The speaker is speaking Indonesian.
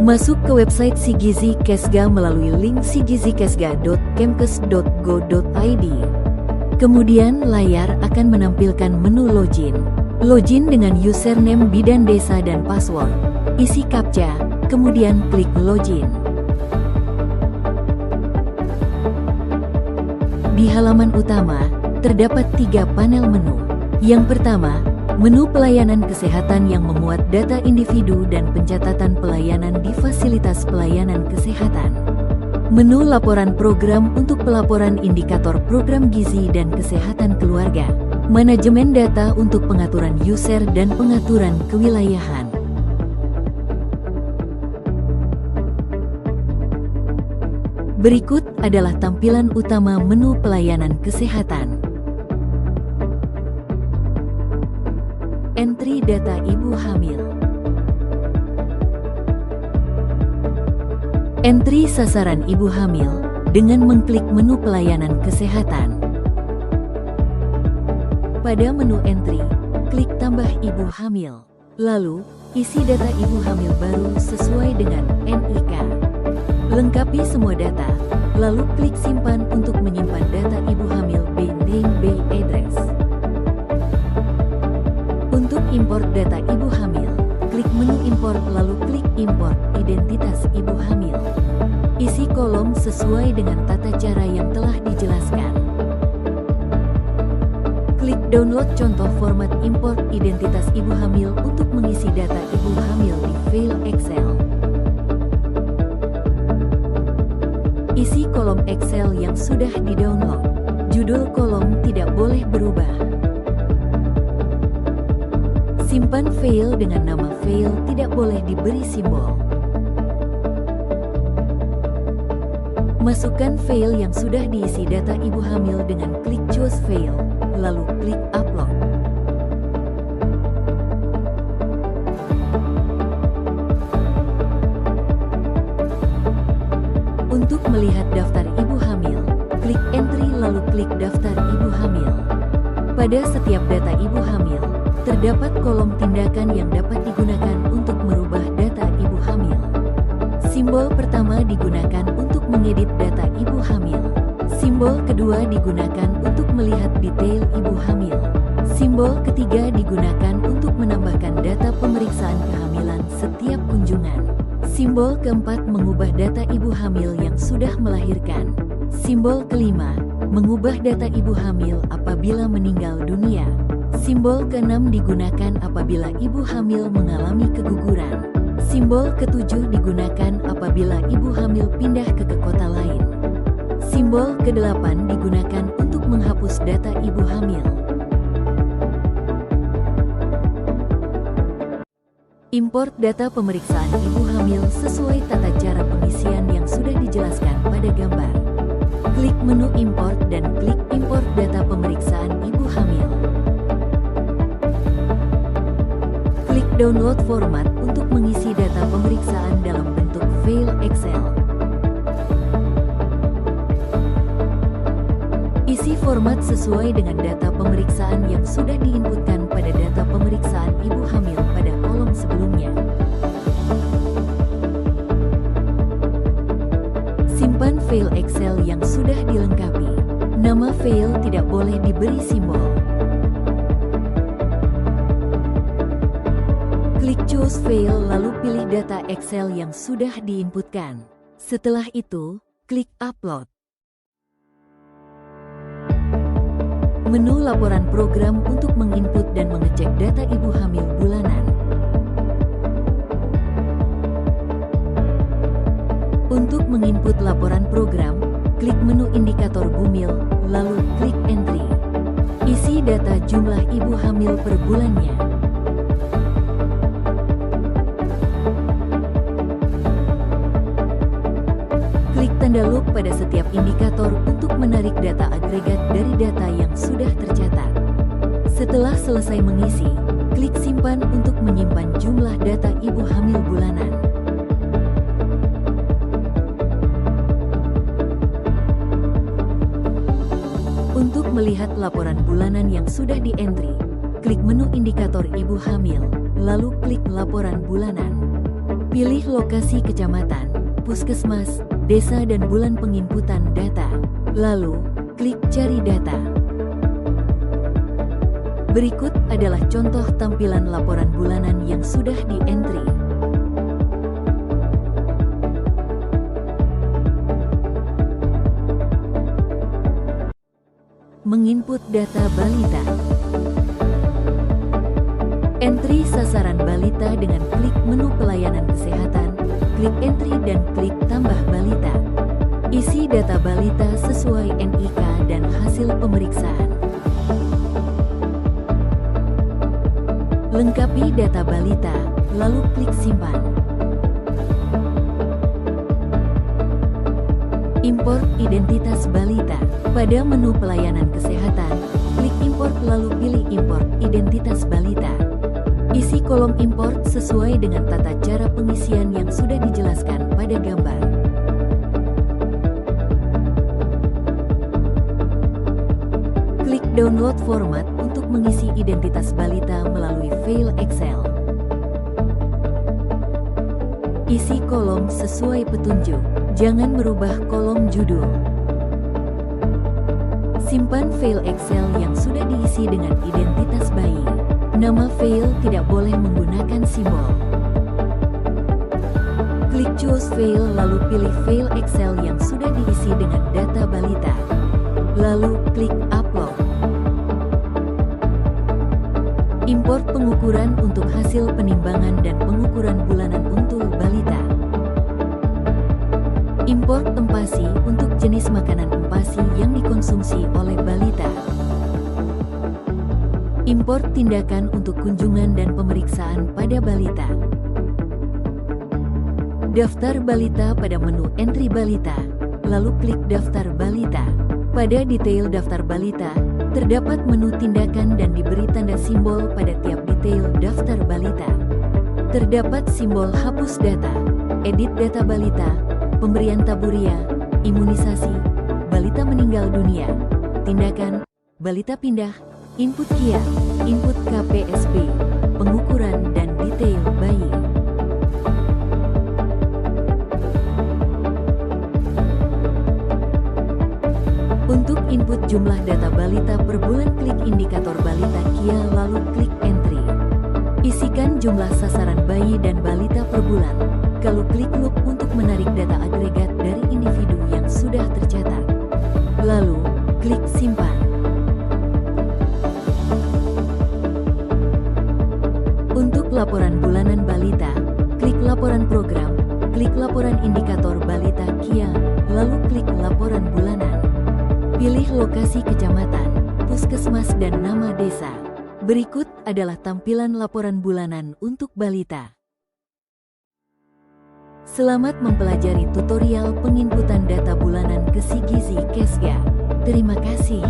Masuk ke website Sigizi Kesga melalui link sigizikesga.kemkes.go.id. Kemudian layar akan menampilkan menu login. Login dengan username bidan desa dan password. Isi captcha, kemudian klik login. Di halaman utama, terdapat 3 panel menu. Yang pertama, menu pelayanan kesehatan yang memuat data individu dan pencatatan pelayanan di fasilitas pelayanan kesehatan. Menu laporan program untuk pelaporan indikator program gizi dan kesehatan keluarga. Manajemen data untuk pengaturan user dan pengaturan kewilayahan. Berikut adalah tampilan utama menu pelayanan kesehatan. Entry data ibu hamil. Entry sasaran ibu hamil dengan mengklik menu pelayanan kesehatan. Pada menu entry, klik tambah ibu hamil. Lalu, isi data ibu hamil baru sesuai dengan NIK. Lengkapi semua data, lalu klik simpan untuk menyimpan data ibu hamil by name by address. Untuk import data ibu hamil, klik menu import lalu klik import identitas ibu hamil. Isi kolom sesuai dengan tata cara yang telah dijelaskan. Klik download contoh format import identitas ibu hamil untuk mengisi data ibu hamil di file Excel. Isi kolom Excel yang sudah di-download. Judul kolom tidak boleh berubah. Simpan file dengan nama file tidak boleh diberi simbol. Masukkan file yang sudah diisi data ibu hamil dengan klik choose file, lalu klik upload. Untuk melihat daftar ibu hamil, klik entry lalu klik daftar ibu hamil. Pada setiap data ibu hamil, terdapat kolom tindakan yang dapat digunakan untuk merubah data ibu hamil. Simbol pertama digunakan untuk mengedit data ibu hamil. Simbol kedua digunakan untuk melihat detail ibu hamil. Simbol ketiga digunakan untuk menambahkan data pemeriksaan kehamilan setiap kunjungan. Simbol keempat mengubah data ibu hamil yang sudah melahirkan. Simbol kelima, mengubah data ibu hamil apabila meninggal dunia. Simbol keenam digunakan apabila ibu hamil mengalami keguguran. Simbol ketujuh digunakan apabila ibu hamil pindah ke kota lain. Simbol kedelapan digunakan untuk menghapus data ibu hamil. Import data pemeriksaan ibu hamil sesuai tata cara pengisian yang sudah dijelaskan pada gambar. Klik menu import dan klik import data pemeriksaan ibu hamil. Klik download format untuk mengisi data pemeriksaan dalam bentuk file Excel. Isi format sesuai dengan data pemeriksaan yang sudah diinputkan pada data pemeriksaan ibu hamil pada kolom sebelumnya. Simpan file Excel yang sudah dilengkapi. Nama file tidak boleh diberi simbol. Klik choose file lalu pilih data Excel yang sudah diinputkan. Setelah itu, klik upload. Menu laporan program untuk menginput dan mengecek data ibu hamil bulanan. Untuk menginput laporan program, klik menu indikator bumil, lalu klik entry. Isi data jumlah ibu hamil per bulannya. Klik tanda loop pada setiap indikator untuk menarik data agregat dari data yang sudah tercatat. Setelah selesai mengisi, klik simpan untuk menyimpan jumlah data ibu hamil bulanan. Untuk melihat laporan bulanan yang sudah di-entry, klik menu indikator ibu hamil, lalu klik laporan bulanan. Pilih lokasi kecamatan, puskesmas, desa dan bulan penginputan data. Lalu, klik cari data. Berikut adalah contoh tampilan laporan bulanan yang sudah di-entry. Menginput data balita. Entry sasaran balita dengan klik menu pelayanan kesehatan, klik entry dan klik tambah balita. Isi data balita sesuai NIK dan hasil pemeriksaan. Lengkapi data balita, lalu klik simpan. Import identitas balita. Pada menu pelayanan kesehatan, klik import lalu pilih import identitas balita. Isi kolom import sesuai dengan tata cara pengisian yang sudah dijelaskan pada gambar. Klik download format untuk mengisi identitas balita melalui file Excel. Isi kolom sesuai petunjuk. Jangan merubah kolom judul. Simpan file Excel yang sudah diisi dengan identitas bayi. Nama file tidak boleh menggunakan simbol. Klik choose file lalu pilih file Excel yang sudah diisi dengan data balita. Lalu klik upload. Import pengukuran untuk hasil penimbangan dan pengukuran bulanan untuk balita. Import empasi untuk jenis makanan empasi yang dikonsumsi oleh balita. Import tindakan untuk kunjungan dan pemeriksaan pada balita. Daftar balita pada menu entry balita, lalu klik daftar balita. Pada detail daftar balita, terdapat menu tindakan dan diberi tanda simbol pada tiap detail daftar balita. Terdapat simbol hapus data, edit data balita, pemberian taburia, imunisasi, balita meninggal dunia, tindakan, balita pindah, input KIA, input KPSB, pengukuran dan detail bayi. Untuk input jumlah data balita per bulan, klik indikator balita KIA lalu klik entry. Isikan jumlah sasaran bayi dan balita per bulan. Lalu klik loop untuk menarik data agregat dari individu yang sudah tercatat. Lalu, klik simpan. Untuk laporan bulanan balita, klik laporan program, klik laporan indikator balita KIA, lalu klik laporan bulanan. Pilih lokasi kecamatan, puskesmas dan nama desa. Berikut adalah tampilan laporan bulanan untuk balita. Selamat mempelajari tutorial penginputan data bulanan ke SIGIZI KESGA. Terima kasih.